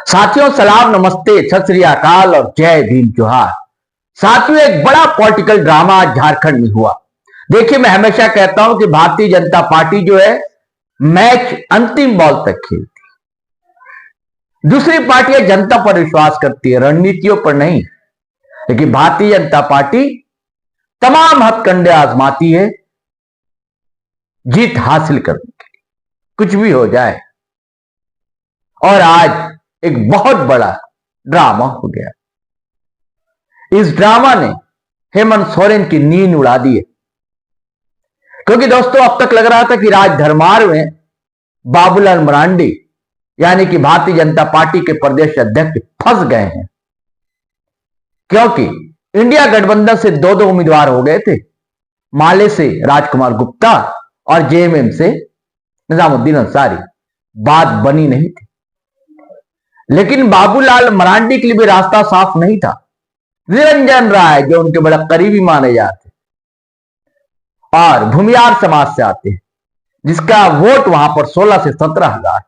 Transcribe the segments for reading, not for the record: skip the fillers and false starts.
साथियों सलाम, नमस्ते, सत श्री अकाल और जय भीम जोहार। साथियों, एक बड़ा पॉलिटिकल ड्रामा झारखंड में हुआ। देखिए, मैं हमेशा कहता हूं कि भारतीय जनता पार्टी जो है मैच अंतिम बॉल तक खेलती है। दूसरी पार्टियां जनता पर विश्वास करती है, रणनीतियों पर नहीं। लेकिन भारतीय जनता पार्टी तमाम हथकंडे आजमाती है जीत हासिल करने के लिए, कुछ भी हो जाए। और आज एक बहुत बड़ा ड्रामा हो गया। इस ड्रामा ने हेमंत सोरेन की नींद उड़ा दी है। क्योंकि दोस्तों, अब तक लग रहा था कि राजधर्मार में बाबूलाल मरांडी यानी कि भारतीय जनता पार्टी के प्रदेश अध्यक्ष फंस गए हैं। क्योंकि इंडिया गठबंधन से दो उम्मीदवार हो गए थे, माले से राजकुमार गुप्ता और जेएमएम से निजामुद्दीन अंसारी। बात बनी नहीं थी। लेकिन बाबूलाल मरांडी के लिए भी रास्ता साफ नहीं था। निरंजन राय, जो उनके बड़े करीबी माने जाते और भूमियार समाज से आते हैं, जिसका वोट वहां पर 16 से 17,000।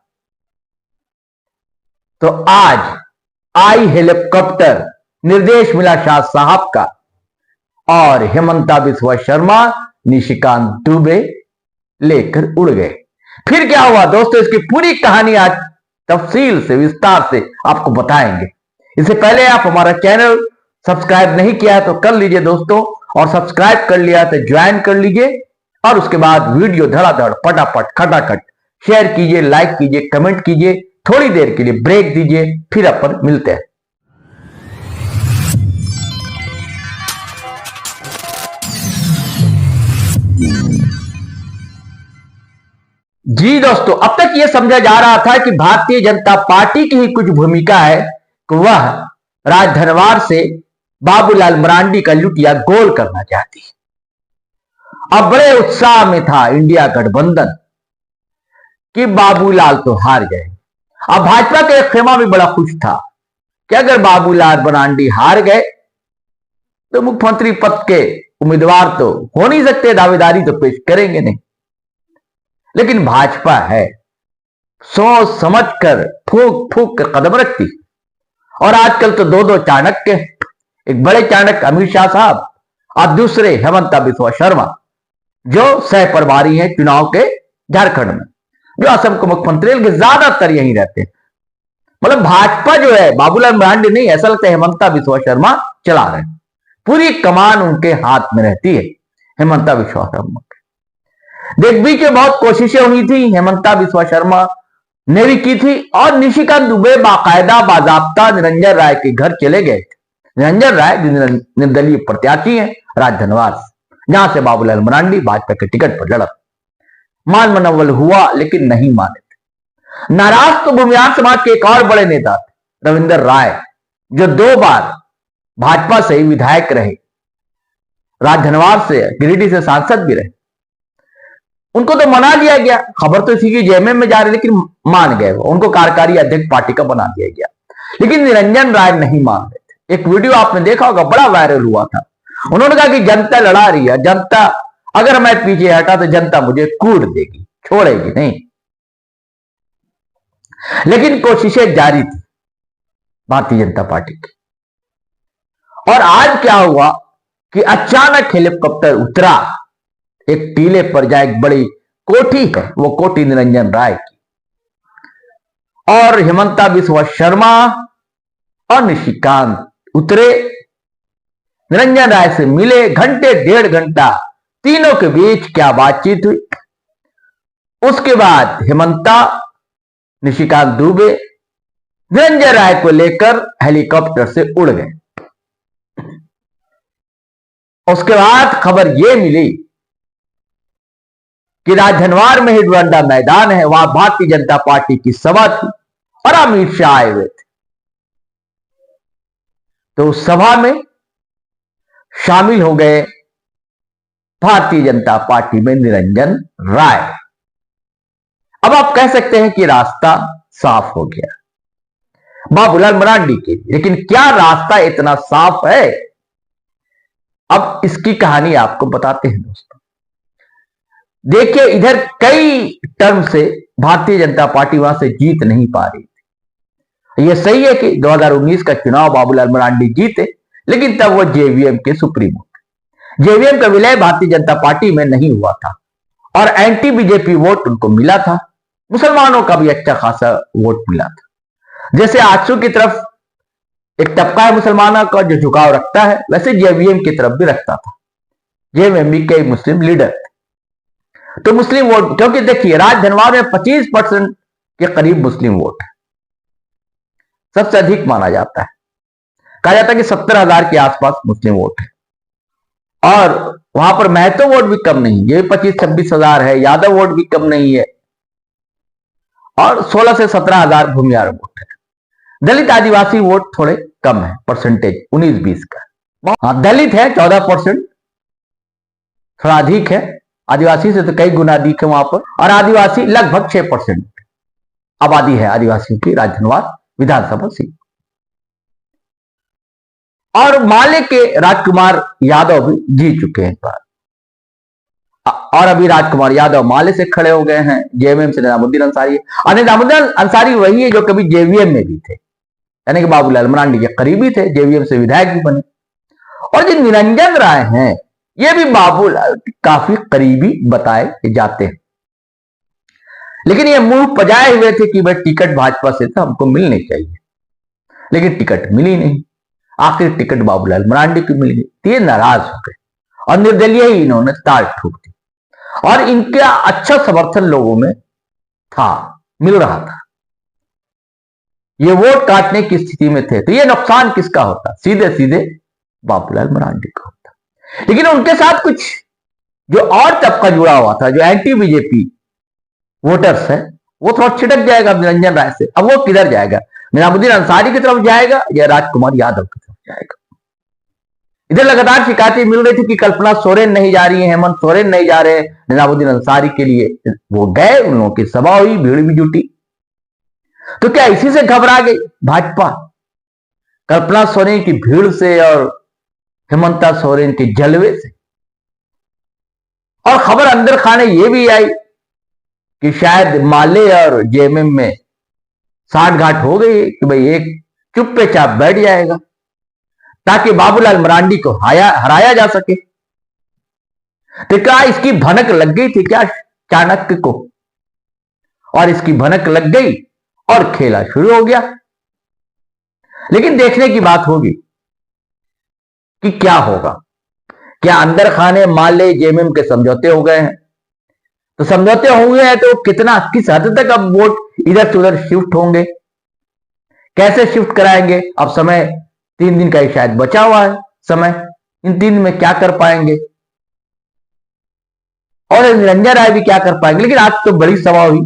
तो आज आई हेलीकॉप्टर निर्देश मिला शाह साहब का और हेमंता बिस्वा शर्मा, निशिकांत दुबे लेकर उड़ गए। फिर क्या हुआ दोस्तों, इसकी पूरी कहानी आज तफसील से, विस्तार से आपको बताएंगे। इससे पहले आप हमारा चैनल सब्सक्राइब नहीं किया है तो कर लीजिए दोस्तों, और सब्सक्राइब कर लिया तो ज्वाइन कर लीजिए। और उसके बाद वीडियो धड़ाधड़ फटाफट खटाखट शेयर कीजिए, लाइक कीजिए, कमेंट कीजिए। थोड़ी देर के लिए ब्रेक दीजिए, फिर अपन मिलते हैं। जी दोस्तों, अब तक यह समझा जा रहा था कि भारतीय जनता पार्टी की ही कुछ भूमिका है कि वह राजधनवार से बाबूलाल मरांडी का लुटिया गोल करना चाहती है। अब बड़े उत्साह में था इंडिया गठबंधन कि बाबूलाल तो हार गए। अब भाजपा का एक खेमा भी बड़ा खुश था कि अगर बाबूलाल मरांडी हार गए तो मुख्यमंत्री पद के उम्मीदवार तो हो नहीं सकते, दावेदारी तो पेश करेंगे नहीं। लेकिन भाजपा है, सोच समझ कर फूक फूक कर कदम रखती। और आजकल तो दो चाणक्य, एक बड़े चाणक्य अमित शाह साहब और दूसरे हेमंता बिस्वा शर्मा, जो सह प्रभारी हैं चुनाव के झारखंड में, जो असम के मुख्यमंत्री के ज्यादातर यहीं रहते हैं। मतलब भाजपा जो है बाबूलाल मरांडी नहीं, ऐसा लगता है हेमंता बिस्वा शर्मा चला रहे हैं। पूरी कमान उनके हाथ में रहती है हेमंता बिस्वा शर्मा। देख बीच में बहुत कोशिशें हुई थी, हेमंता बिस्वा शर्मा ने भी की थी, और निशिकांत दुबे बाकायदा बाजाब्ता निरंजन राय के घर चले गए थे। निरंजन राय निर्दलीय प्रत्याशी हैं राजधनवार से, जहां से बाबूलाल मरांडी भाजपा के टिकट पर लड़ा। मान मनोबल हुआ लेकिन नहीं माने थे। नाराज तो भूमियार समाज के एक और बड़े नेता थे, रविंदर राय, जो 2 बार भाजपा से विधायक रहे, राजधनवार से, गिरिडीह से सांसद भी रहे। उनको तो मना दिया गया, खबर तो इसी की जेएमएम में जा रही, लेकिन मान गए वो, उनको कार्यकारी अध्यक्ष पार्टी का बना दिया गया। लेकिन निरंजन राय नहीं मान रहे थे। एक वीडियो आपने देखा होगा, बड़ा वायरल हुआ था। उन्होंने कहा कि जनता लड़ा रही है, जनता अगर मैं पीछे हटा तो जनता मुझे कूट देगी, छोड़ेगी नहीं। लेकिन कोशिशें जारी थी भारतीय जनता पार्टी की। और आज क्या हुआ कि अचानक हेलीकॉप्टर उतरा एक टीले पर, जहां एक बड़ी कोठी है, वो कोठी निरंजन राय की। और हेमंता बिस्वा शर्मा और निशिकांत उतरे, निरंजन राय से मिले। घंटे 1.5 घंटा तीनों के बीच क्या बातचीत हुई। उसके बाद हेमंता, निशिकांत दुबे निरंजन राय को लेकर हेलीकॉप्टर से उड़ गए। उसके बाद खबर यह मिली कि राजधनवार में ही डुरंडा मैदान है, वहां भारतीय जनता पार्टी की सभा थी और अमित शाह आए हुए थे। तो उस सभा में शामिल हो गए भारतीय जनता पार्टी में निरंजन राय। अब आप कह सकते हैं कि रास्ता साफ हो गया बाबूलाल मरांडी के लिए। लेकिन क्या रास्ता इतना साफ है? अब इसकी कहानी आपको बताते हैं दोस्तों। देखिए, इधर कई टर्म से भारतीय जनता पार्टी वहां से जीत नहीं पा रही थी। ये सही है कि 2019 का चुनाव बाबूलाल मरांडी जीते, लेकिन तब वो जेवीएम के सुप्रीमो थे। जेवीएम का विलय भारतीय जनता पार्टी में नहीं हुआ था और एंटी बीजेपी वोट उनको मिला था। मुसलमानों का भी अच्छा खासा वोट मिला था। जैसे आजसू की तरफ एक तबका है मुसलमानों का जो झुकाव रखता है, वैसे जेवीएम की तरफ भी रखता था। जेवीएम भी कई मुस्लिम लीडर थे, तो मुस्लिम वोट, क्योंकि देखिए राजधनवार में 25% के करीब मुस्लिम वोट है, सबसे अधिक माना जाता है। कहा जाता है कि 70,000 के आसपास मुस्लिम वोट है और वहां पर महतो वोट भी कम नहीं, ये 25-26 हजार है। यादव वोट भी कम नहीं है और 16 से 17,000 भूमिहार वोट है। दलित आदिवासी वोट थोड़े कम है, परसेंटेज 19-20 का। हाँ, दलित है 14%, थोड़ा अधिक है। आदिवासी से तो कई गुना अधिक है वहां पर। और आदिवासी लगभग 6% आबादी है आदिवासियों की राजधनवार विधानसभा सीट। और माले के राजकुमार यादव भी जीत चुके हैं इस बार, और अभी राजकुमार यादव माले से खड़े हो गए हैं। जेवीएम से निजामुद्दीन अंसारी है, और निजामुद्दीन अंसारी वही है जो कभी जेवीएम में भी थे, यानी कि बाबूलाल मरांडी के करीबी थे, जेवीएम से विधायक भी बने। और जो निरंजन राय हैं, ये भी बाबूलाल काफी करीबी बताए जाते हैं, लेकिन ये मुंह पजाए हुए थे कि भाई टिकट भाजपा से तो हमको मिलनी चाहिए, लेकिन टिकट मिली नहीं। आखिर टिकट बाबूलाल मरांडी को मिल गई, तो ये नाराज हो गए और निर्दलीय ही इन्होंने ताल ठोक दी। और इनका अच्छा समर्थन लोगों में था, मिल रहा था, ये वोट काटने की स्थिति में थे, तो ये नुकसान किसका होता? सीधे सीधे बाबूलाल मरांडी का होता। लेकिन उनके साथ कुछ जो और तबका जुड़ा हुआ था, जो एंटी बीजेपी वोटर्स है, वो थोड़ा छिटक जाएगा निरंजन राय से। अब वो किधर जाएगा? निजामुद्दीन अंसारी की तरफ जाएगा या राजकुमार यादव की तरफ जाएगा? इधर लगातार शिकायतें मिल रही थी कि कल्पना सोरेन नहीं जा रही है, हेमंत सोरेन नहीं जा रहे निजामुद्दीन अंसारी के लिए। वो गए, उन लोगों की सभा हुई, भीड़ भी जुटी। तो क्या इसी से घबरा गई भाजपा? कल्पना सोरेन की भीड़ से और हेमंता सोरेन के जलवे से? और खबर अंदर खाने ये भी आई कि शायद माले और जेएमएम में साठगांठ हो गई कि भाई एक चुप्पे चाप बैठ जाएगा ताकि बाबूलाल मरांडी को हराया जा सके। तो क्या इसकी भनक लग गई थी क्या चाणक्य को? और इसकी भनक लग गई और खेला शुरू हो गया। लेकिन देखने की बात होगी कि क्या होगा। क्या अंदर खाने माले जेएमएम के समझौते हो गए हैं? तो समझौते हुए हैं तो कितना, किस हद तक अब वोट इधर से उधर शिफ्ट होंगे, कैसे शिफ्ट कराएंगे? अब समय 3 दिन का ही शायद बचा हुआ है समय, इन 3 दिन में क्या कर पाएंगे और निरंजन राय भी क्या कर पाएंगे? लेकिन आज तो बड़ी सभा हुई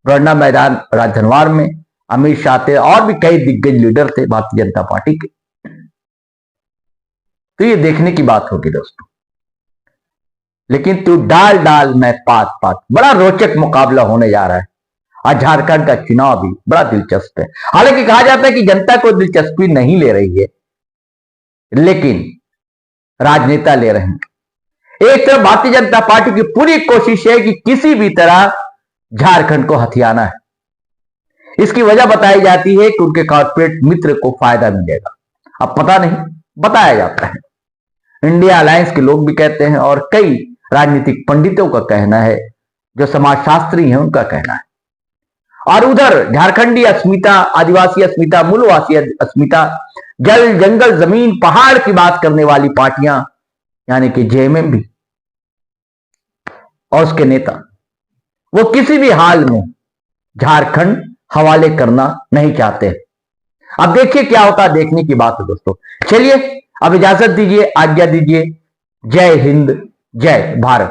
गणना मैदान राजधनवार में, अमित शाह थे और भी कई दिग्गज लीडर थे भारतीय जनता पार्टी के। तो ये देखने की बात होगी दोस्तों। लेकिन तू डाल डाल में पात पात, बड़ा रोचक मुकाबला होने जा रहा है। आज झारखंड का चुनाव भी बड़ा दिलचस्प है। हालांकि कहा जाता है कि जनता को दिलचस्पी नहीं ले रही है, लेकिन राजनेता ले रहे हैं। एक तरफ भारतीय जनता पार्टी की पूरी कोशिश है कि किसी भी तरह झारखंड को हथियाना है। इसकी वजह बताई जाती है कि उनके कॉर्पोरेट मित्र को फायदा मिलेगा। अब पता नहीं, बताया जाता है। इंडिया अलायंस के लोग भी कहते हैं और कई राजनीतिक पंडितों का कहना है, जो समाजशास्त्री हैं उनका कहना है। और उधर झारखंडी अस्मिता, आदिवासी अस्मिता, मूलवासी अस्मिता, जल जंगल जमीन पहाड़ की बात करने वाली पार्टियां यानी कि जेएमएम भी और उसके नेता, वो किसी भी हाल में झारखंड हवाले करना नहीं चाहते। अब देखिए क्या होता है, देखने की बात है दोस्तों। चलिए अब इजाजत दीजिए, आज्ञा दीजिए। जय हिंद, जय भारत।